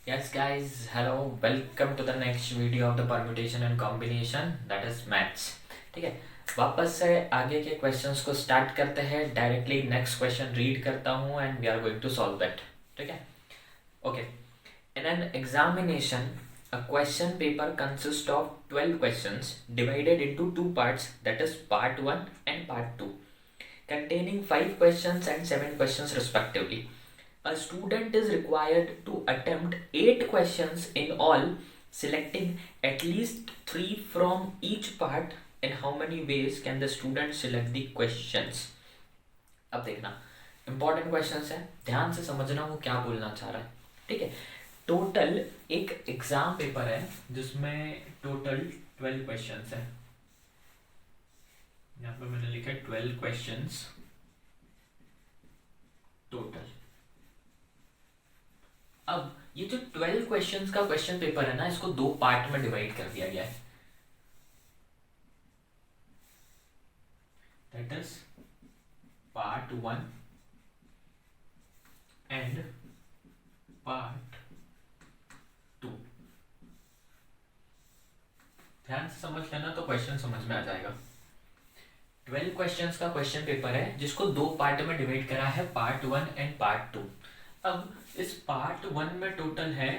Yes, guys, hello, welcome to the next video of the permutation and combination that is maths. ठीक है, वापस से आगे के क्वेश्चंस को स्टार्ट करते हैं. डायरेक्टली नेक्स्ट क्वेश्चन रीड करता हूँ and we are going to solve that. ठीक है, okay. In an examination, a question paper consists of 12 questions divided into two parts, that is part 1 and part 2, containing 5 questions and 7 questions respectively. A student is required to attempt 8 questions in all, selecting at least 3 from each part. In how many ways can the student select the questions? अब देखना, important questions है, ध्यान से समझना वो क्या बोलना चाह रहा है. ठीक है, टोटल एक एग्जाम पेपर है जिसमें टोटल 12 क्वेश्चंस है. यहाँ पे मैंने लिखा है 12 क्वेश्चंस टोटल. अब ये जो 12 क्वेश्चंस का क्वेश्चन पेपर है ना, इसको दो पार्ट में डिवाइड कर दिया गया है. That is part 1 and part 2. ध्यान से समझ लेना तो क्वेश्चन समझ में आ जाएगा. 12 क्वेश्चंस का क्वेश्चन पेपर है जिसको दो पार्ट में डिवाइड करा है, पार्ट 1 एंड पार्ट 2. अब इस पार्ट 1 में टोटल है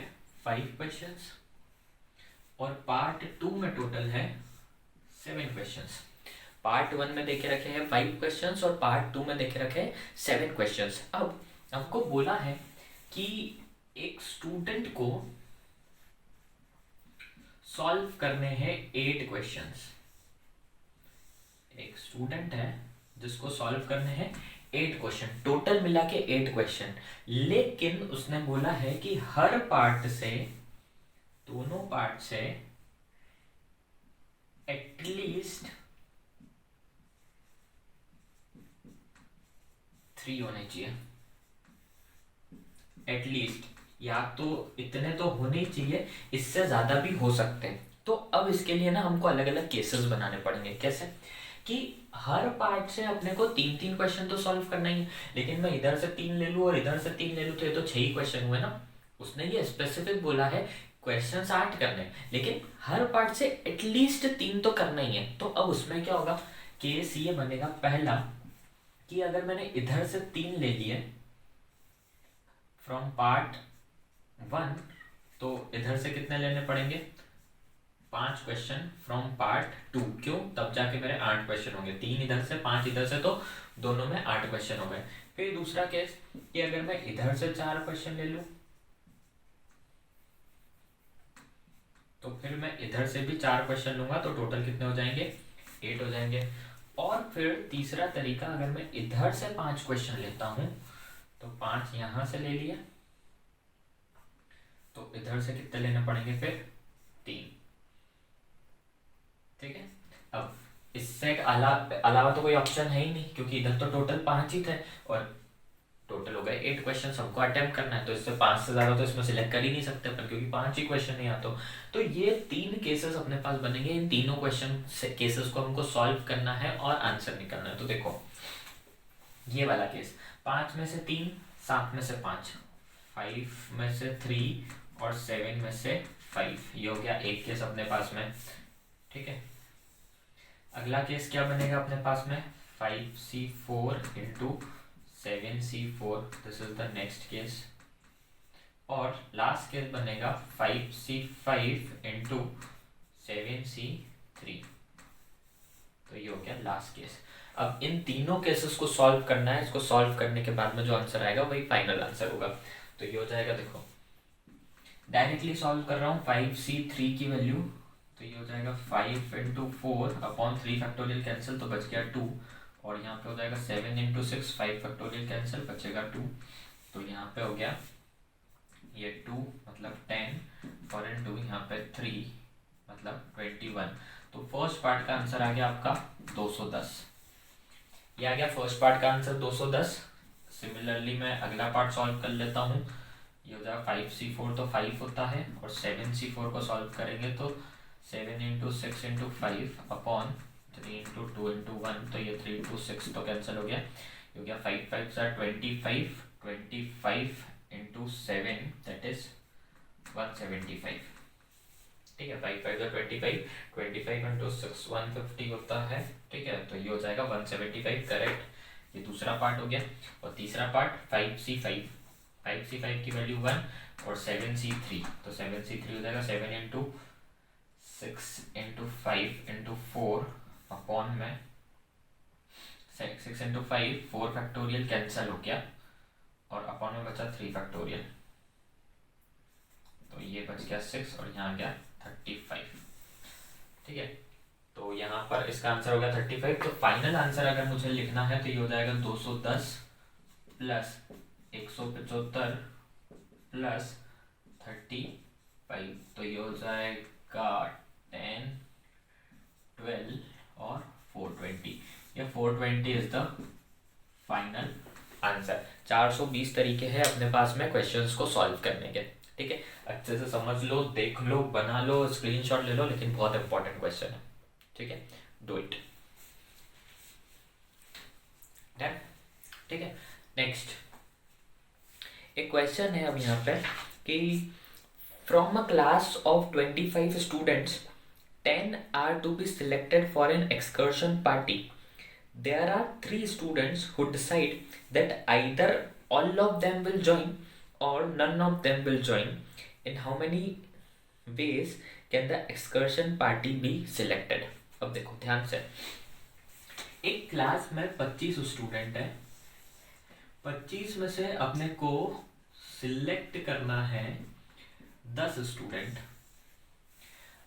5 क्वेश्चंस और पार्ट 2 में टोटल है 7 क्वेश्चंस. पार्ट 1 में देखे रखे हैं 5 क्वेश्चंस और पार्ट 2 में देखे रखे हैं 7 क्वेश्चंस. अब हमको बोला है कि एक स्टूडेंट को सॉल्व करने हैं 8 क्वेश्चंस. एक स्टूडेंट है जिसको सॉल्व करने हैं 8 क्वेश्चन, टोटल मिला के 8 क्वेश्चन. लेकिन उसने बोला है कि हर पार्ट से, दोनों पार्ट से एटलीस्ट 3 होने चाहिए. एटलीस्ट, या तो इतने तो होने ही चाहिए, इससे ज्यादा भी हो सकते हैं. तो अब इसके लिए ना हमको अलग अलग केसेस बनाने पड़ेंगे. कैसे कि हर पार्ट से अपने को 3-3 क्वेश्चन तो सॉल्व करना ही है. लेकिन मैं इधर से 3 ले लूँ और इधर से 3 ले लूँ तो ये तो 6 ही क्वेश्चन हुए ना. उसने ये स्पेसिफिक बोला है क्वेश्चन 8 करने, लेकिन हर पार्ट से एटलीस्ट 3 तो करना ही है. तो अब उसमें क्या होगा, केस ये बनेगा पहला कि अगर मैंने इधर से 3 ले लिए फ्रॉम पार्ट 1, तो इधर से कितने लेने पड़ेंगे, 5 क्वेश्चन फ्रॉम पार्ट 2. क्यों, तब जाके मेरे 8 क्वेश्चन होंगे. 3 इधर से 5 इधर से, तो दोनों में 8 क्वेश्चन हो गए. फिर दूसरा केस कि अगर मैं इधर से 4 क्वेश्चन ले लूं तो फिर मैं इधर से भी 4 क्वेश्चन लूंगा तो टोटल कितने हो जाएंगे, 8 हो जाएंगे. और फिर तीसरा तरीका, अगर मैं इधर से 5 क्वेश्चन लेता हूं तो 5 यहां से ले लिया तो इधर से कितने लेने पड़ेंगे, फिर 3. ठीक है, अब इससे अलावा तो कोई ऑप्शन है ही नहीं, क्योंकि इधर तो टोटल 5 ही थे और टोटल हो गए 8 क्वेश्चन. सबको अटेम्प्ट करना है तो इससे 5 से ज्यादा तो इसमें सिलेक्ट कर ही नहीं सकते अपन, क्योंकि 5 ही क्वेश्चन नहीं आते. तो ये 3 केसेस अपने पास बनेंगे. इन तीनों क्वेश्चन केसेस को हमको सॉल्व करना है और आंसर निकालना है. तो देखो ये वाला केस, 5 में से 3, 7 में से 5, 5 में से 3 और 7 में से 5, ये हो गया एक केस अपने पास में. ठीक है, अगला केस क्या बनेगा अपने पास में, 5c4 into 7c4, this is the next case. और लास्ट केस बनेगा 5c5 इंटू 7c3. तो ये हो गया लास्ट केस. अब इन तीनों केसेस को सॉल्व करना है. इसको सॉल्व करने के बाद में जो आंसर आएगा वही फाइनल आंसर होगा. तो ये हो जाएगा, देखो डायरेक्टली सॉल्व कर रहा हूँ. 5c3 की वैल्यू, तो ये हो जाएगा 5 इंटू 4 अपॉन 3 फैक्टोरियल कैंसिल तो बच गया 2. और यहाँ पे हो जाएगा 7 इंटू 6, 5 फैक्टोरियल कैंसिल बचेगा 2. तो यहाँ पे हो गया ये 2 मतलब 10 और इंटू यहाँ पे 3 मतलब 21. तो फर्स्ट पार्ट का आंसर आ गया आपका 210. ये आ गया फर्स्ट पार्ट का आंसर 210. सिमिलरली मैं अगला पार्ट सॉल्व कर लेता हूँ. ये हो जाएगा 5c4 तो 5 होता है और 7c4 को सॉल्व करेंगे तो 7 into 6 into 5 upon 3 into 2 into 1, तो ये 3 इंटू 6 तो कैंसिल हो गया. ये हो गया 5 5 25, 25 इंटू 7 दैट इज 175। ठीक है, 5 5 25, 25 × 6 150 होता है। ठीक है, तो ये हो जाएगा 175 करेक्ट। ये दूसरा पार्ट हो गया। और तीसरा पार्ट 5C5, 5C5 की वैल्यू 1 और 7C3, तो 7C3 हो जाएगा 7 × 6 × 5 × 4 अपॉन में 6 × 5, 4 फैक्टोरियल कैंसिल हो गया और अपॉन में बचा 3 फैक्टोरियल, तो ये बच गया 6 और यहाँ गया 35। ठीक है, तो यहाँ पर इसका आंसर हो गया 35। तो फाइनल आंसर अगर मुझे लिखना है तो ये हो जाएगा 210 प्लस 175 प्लस 35, तो ये हो जाएगा 10 12 और 420। ये 420 इज द फाइनल आंसर। 420 तरीके हैं अपने पास में क्वेश्चंस को सॉल्व करने के। ठीक है, अच्छे से समझ लो, देख लो, बना लो, स्क्रीनशॉट ले लो, लेकिन बहुत इंपॉर्टेंट क्वेश्चन है। ठीक है, डू इट। डन। ठीक है, नेक्स्ट एक क्वेश्चन है अब यहाँ पे कि from a class of 25 students 10 are to be selected for an excursion party. There are 3 students who decide that either all of them will join or none of them will join. In how many ways can the excursion party be selected? अब देखो ध्यान से, एक class में 25 student है, 25 में से अपने को सिलेक्ट करना है 10 स्टूडेंट।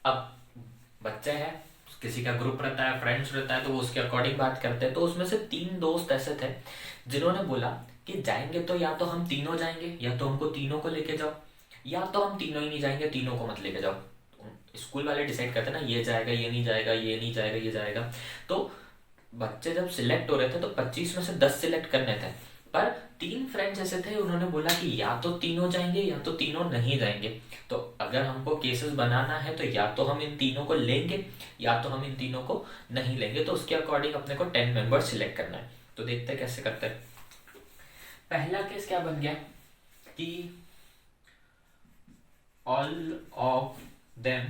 अब बच्चे हैं, किसी का ग्रुप रहता है, फ्रेंड्स रहता है, तो वो उसके अकॉर्डिंग बात करते हैं। तो उसमें से 3 दोस्त ऐसे थे जिन्होंने बोला कि जाएंगे तो या तो हम तीनों जाएंगे, या तो हमको तीनों को लेके जाओ, या तो हम तीनों ही नहीं जाएंगे, तीनों को मत लेके जाओ। स्कूल वाले डिसाइड करते ना, ये जाएगा, ये नहीं जाएगा, ये नहीं जाएगा, ये जाएगा। तो बच्चे जब सिलेक्ट हो रहे थे तो 25 में से 10 सिलेक्ट करने थे, पर 3 फ्रेंड्स ऐसे थे, उन्होंने बोला कि या तो तीनों जाएंगे या तो तीनों नहीं जाएंगे। तो अगर हमको केसेस बनाना है तो या तो हम इन तीनों को लेंगे या तो हम इन तीनों को नहीं लेंगे। तो उसके अकॉर्डिंग अपने को 10 मेंबर सिलेक्ट करना है। तो देखते हैं कैसे करते हैं। पहला केस क्या बन गया कि ऑल ऑफ देम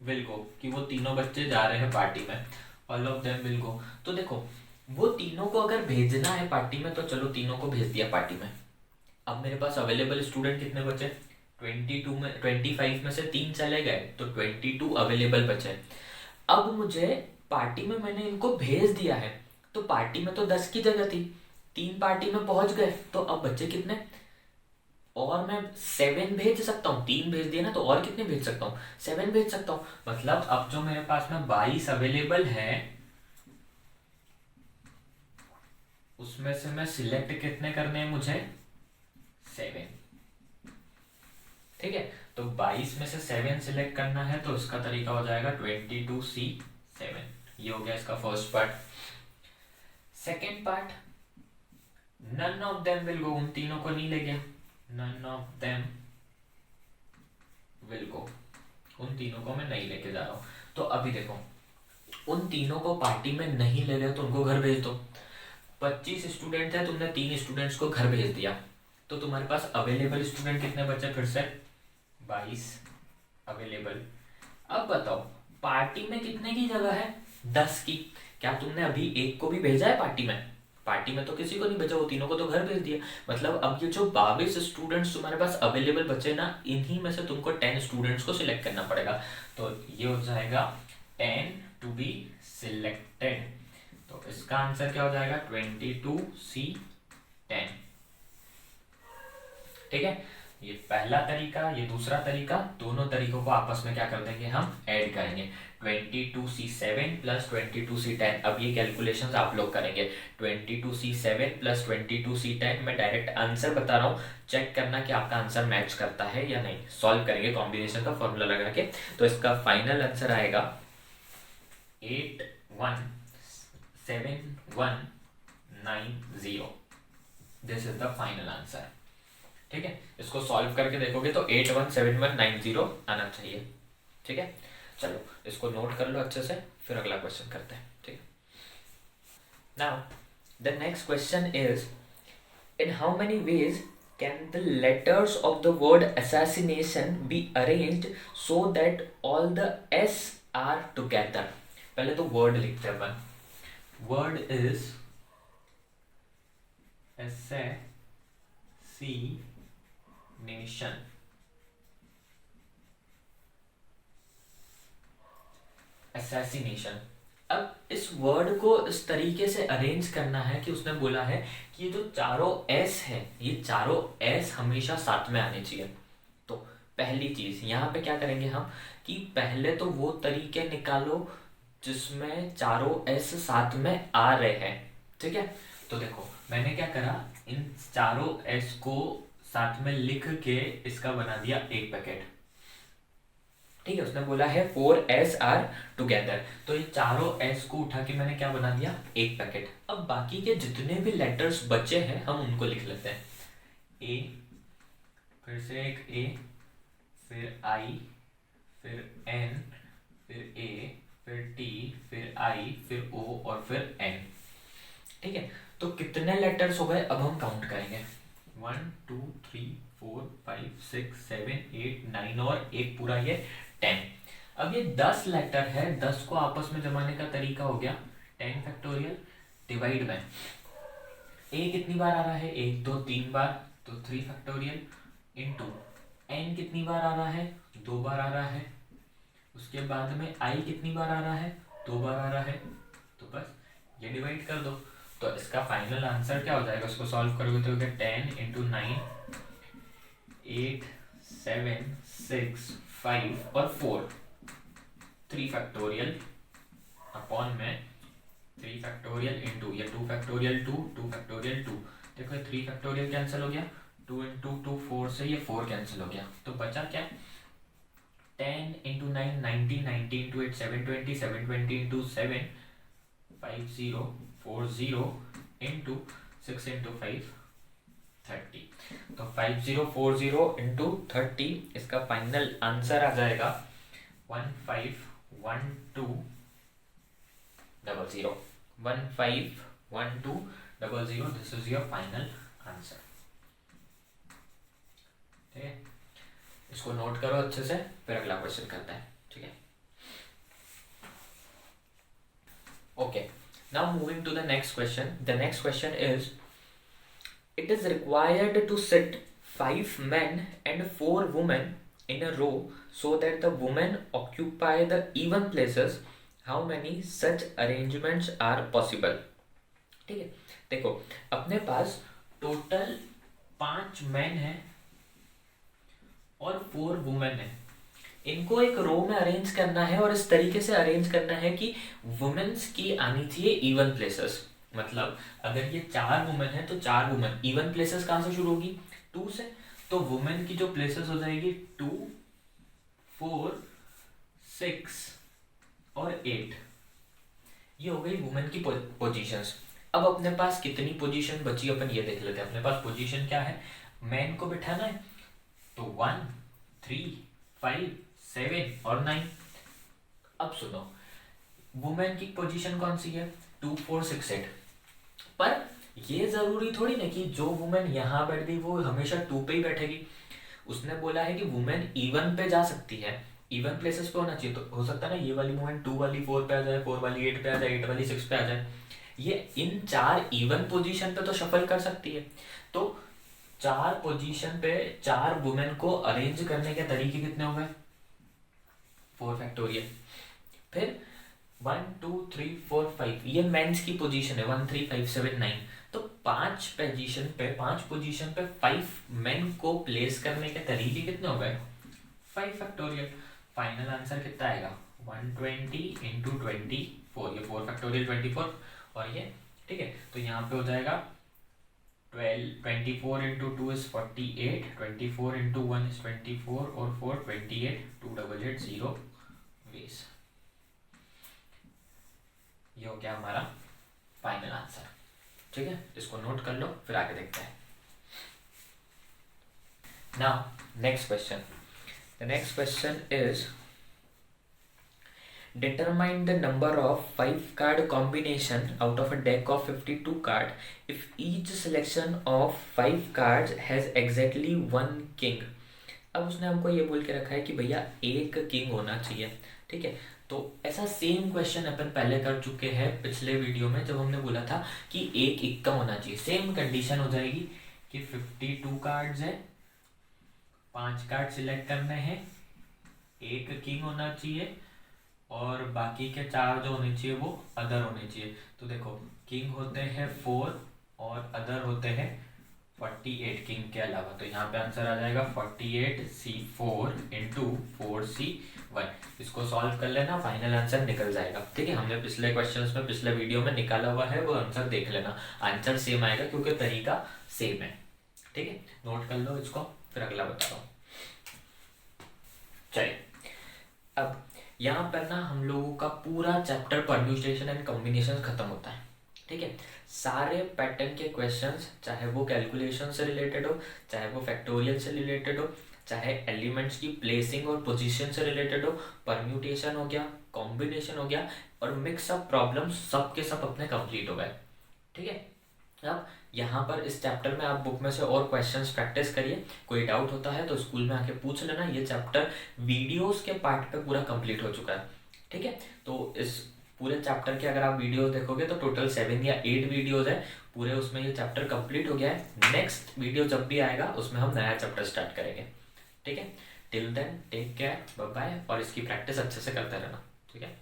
विल गो, कि वो तीनों बच्चे जा रहे हैं पार्टी में, ऑल ऑफ देम विल गो। तो देखो वो तीनों को अगर भेजना है पार्टी में तो चलो तीनों को भेज दिया पार्टी में। अब मेरे पास अवेलेबल स्टूडेंट कितने बचे, 22 में 25 में से 3 चले गए तो 22 अवेलेबल बचे। अब मुझे पार्टी में मैंने इनको भेज दिया है, तो पार्टी में तो 10 की जगह थी, 3 पार्टी में पहुंच गए, तो अब बच्चे कितने, और मैं 7 भेज सकता हूँ। 3 भेज दिया ना, तो और कितने भेज सकता हूँ, 7 भेज सकता हूँ। मतलब अब जो मेरे पास में 22 अवेलेबल है, उसमें से मैं सिलेक्ट कितने करने हैं मुझे, 7। ठीक है, तो 22 में से 7 सिलेक्ट करना है, तो इसका तरीका हो जाएगा 22C7। ये हो गया इसका first part. Second part, none of them will go, उन तीनों को नहीं ले गया, none of them will go, उन तीनों को मैं नहीं लेके जा रहा हूं। तो अभी देखो, उन तीनों को पार्टी में नहीं ले गए तो उनको घर भेज दो। 25 स्टूडेंट है, तुमने 3 स्टूडेंट्स को घर भेज दिया, तो तुम्हारे पास अवेलेबल स्टूडेंट कितने बचे, फिर से 22 अवेलेबल। अब बताओ पार्टी में कितने की जगह है, 10 की। क्या तुमने अभी एक को भी भेजा है पार्टी में, पार्टी में तो किसी को नहीं भेजा, वो तीनों को तो घर भेज दिया। मतलब अब ये जो 22 स्टूडेंट्स तुम्हारे पास अवेलेबल बचे ना, इन्हीं में से तुमको 10 स्टूडेंट्स को सिलेक्ट करना पड़ेगा। तो ये हो जाएगा 10 टू बी सिलेक्टेड। तो इसका आंसर क्या हो जाएगा, 22C10। ठीक है, ये पहला तरीका, ये दूसरा तरीका, दोनों तरीकों को आपस में क्या कर देंगे, हम ऐड करेंगे। 22C7 plus 22C10। अब ये कैलकुलेशंस आप लोग करेंगे। 22C7 प्लस 22C10, मैं डायरेक्ट आंसर बता रहा हूँ, चेक करना कि आपका आंसर मैच करता है या नहीं। सॉल्व करेंगे कॉम्बिनेशन का फॉर्मूला लगा के। तो इसका फाइनल आंसर आएगा 817190। This is the final answer. ठीक है, इसको सॉल्व करके देखोगे तो 817190 आना चाहिए। ठीक है, चलो इसको नोट कर लो अच्छे से, फिर अगला क्वेश्चन करते हैं। ठीक है, now the next question is, in how many ways Can the letters of the word assassination be arranged so that all the S are together? पहले तो word लिखते हैं अपन. Word is assassination. Assassination. अब इस वर्ड को इस तरीके से अरेंज करना है कि उसने बोला है कि ये जो चारों एस है, ये चारों एस हमेशा साथ में आने चाहिए. तो पहली चीज यहाँ पे क्या करेंगे हम कि पहले तो वो तरीके निकालो जिसमें चारों एस साथ में आ रहे हैं. ठीक है, तो देखो मैंने क्या करा, इन चारों एस को साथ में लिख के इसका बना दिया एक पैकेट. ठीक है, उसने बोला है 4s आर टुगेदर, तो ये चारों s को उठा के मैंने क्या बना दिया, एक पैकेट. अब बाकी के जितने भी लेटर्स बचे हैं हम उनको लिख लेते हैं. a, फिर से एक a, फिर i, फिर n, फिर a, फिर t, फिर i, फिर o और फिर n. ठीक है, तो कितने लेटर्स हो गए अब हम काउंट करेंगे. 1 2 3 4 5 6 7 8 9 और एक पूरा ये 10. अब ये 10 लेटर है, 10 को आपस में जमाने का तरीका हो गया 10 फैक्टोरियल डिवाइड में a कितनी बार आ रहा है, 1 2 3 बार, तो 3 फैक्टोरियल इनटू n कितनी बार आ रहा है, 2 बार आ रहा है. उसके बाद में i कितनी बार आ रहा है, 2 बार आ रहा है. तो बस ये डिवाइड कर दो, तो इसका फाइनल आंसर क्या हो जाएगा, उसको सॉल्व करोगे तो 10 इंटू 9 8 7 6 5 और 4 3 फैक्टोरियल अपॉन में 3 फैक्टोरियल इंटू ये 2 फैक्टोरियल 2 फैक्टोरियल 2. देखो ये 3 फैक्टोरियल कैंसिल हो गया, 2 इंटू 2 4 से ये 4 कैंसिल हो गया, तो बचा क्या 10 into 9 90 90 into 8 720 720 into 7 50 40 into 6 into 5 30. तो 5040 इंटू 30 इसका फाइनल आंसर आ जाएगा 151200. 151200. This is your final answer. ठीक है, इसको नोट करो अच्छे से, फिर अगला क्वेश्चन करते हैं. ठीक है, okay. Now moving to the next question. The next question is, it is required to sit 5 men and 4 women in a row so that the women occupy the even places. How many such arrangements are possible? ठीक है, देखो अपने पास total 5 man है और 4 women है. इनको एक रो में अरेंज करना है और इस तरीके से अरेंज करना है कि वुमेन्स की आनी चाहिए इवन प्लेसेस. मतलब अगर ये 4 वुमेन है तो 4 वुमेन, इवन प्लेसेस कहाँ से शुरू होगी, 2 से. तो वुमेन की जो प्लेसेस हो जाएगी 2 4 6 और 8. ये हो गई वुमेन की पोजीशंस. अब अपने पास कितनी पोजीशन बची अपन ये देख लेते हैं. अपने पास पोजीशन क्या है, मैन को बिठाना है, तो 1 3 5 7 और 9. अब सुनो, वुमेन की पोजीशन कौन सी है, 2 4 6 8. पर ये जरूरी थोड़ी ना कि जो वुमेन यहाँ बैठ गई वो हमेशा 2 पे ही बैठेगी. उसने बोला है कि वुमेन इवन पे जा सकती है, इवन प्लेसेस पे होना चाहिए. तो हो सकता है ना ये वाली वुमेन 2 वाली 4 पे आ जाए, 4 वाली 8 पे आ जाए, 8 वाली 6 पे आ जाए. ये इन 4 इवन पोजीशन पे तो शफल कर सकती है. तो 4 पोजीशन पे 4 वुमेन को अरेंज करने के तरीके कितने हो गए, 4 फैक्टोरियल. फिर 1 2 3 4 5 ये मेंस की पोजीशन है, 1 3 5 7 9. तो 5 पोजीशन पे 5 मेन को प्लेस करने के तरीके कितने हो गए, 5 फैक्टोरियल. फाइनल आंसर कितना आएगा, 120 इंटू 24. ये 4 फैक्टोरियल 24 और ये. ठीक है, तो यहाँ पे हो जाएगा 24 इंटू 2 इज 48, 24 इंटू 1 इज 24 और 4 28, 2880 वेस. ये हो गया हमारा फाइनल आंसर. ठीक है, इसको नोट कर लो, फिर आगे देखते हैं. Now next question. The next question is, Determine the number of 5 card combination out of a deck of 52 card if each selection of 5 cards has exactly one king. अब उसने हमको ये बोल के रखा है कि भैया एक किंग होना चाहिए, ठीक है। तो ऐसा सेम क्वेश्चन अपन पहले कर चुके हैं पिछले वीडियो में, जब हमने बोला था कि एक इक्का होना चाहिए। सेम कंडीशन हो जाएगी कि 52 कार्ड्स है, 5 कार्ड सिलेक्ट करने हैं, एक किंग होना चाहिए और बाकी के 4 जो होने चाहिए वो अदर होने चाहिए। तो देखो किंग होते हैं 4 और अदर होते हैं 48 किंग के अलावा। तो यहाँ पे आंसर आ जाएगा 48C4 इंटू 4C1। इसको सॉल्व कर लेना, फाइनल आंसर निकल जाएगा, ठीक है। हमने पिछले क्वेश्चंस में पिछले वीडियो में निकाला हुआ है, वो आंसर देख लेना। आंसर सेम आएगा क्योंकि तरीका सेम है, ठीक है। नोट कर लो इसको, फिर अगला बता रहा हूँ। चलिए अब यहाँ पर ना हम लोगों का पूरा चैप्टर परम्यूटेशन एंड कॉम्बिनेशन खत्म होता है, ठीक है। सारे पैटर्न के क्वेश्चंस, चाहे वो कैलकुलेशन से रिलेटेड हो, चाहे वो फैक्टोरियल से रिलेटेड हो, चाहे एलिमेंट्स की प्लेसिंग और पोजीशन से रिलेटेड हो, परम्यूटेशन हो गया, कॉम्बिनेशन हो गया और मिक्स अप प्रॉब्लम, सब के सब अपने कंप्लीट हो गए, ठीक है। अब यहाँ पर इस चैप्टर में आप बुक में से और क्वेश्चंस प्रैक्टिस करिए। कोई डाउट होता है तो स्कूल में आके पूछ लेना। ये चैप्टर वीडियोस के पार्ट पे पूरा कंप्लीट हो चुका है, ठीक है। तो इस पूरे चैप्टर के अगर आप वीडियोस देखोगे तो टोटल 7 या 8 वीडियोस है पूरे, उसमें ये चैप्टर कंप्लीट हो गया है। नेक्स्ट वीडियो जब भी आएगा उसमें हम नया चैप्टर स्टार्ट करेंगे, ठीक है। Till then take care, bye bye, और इसकी प्रैक्टिस अच्छे से करते रहना, ठीक है।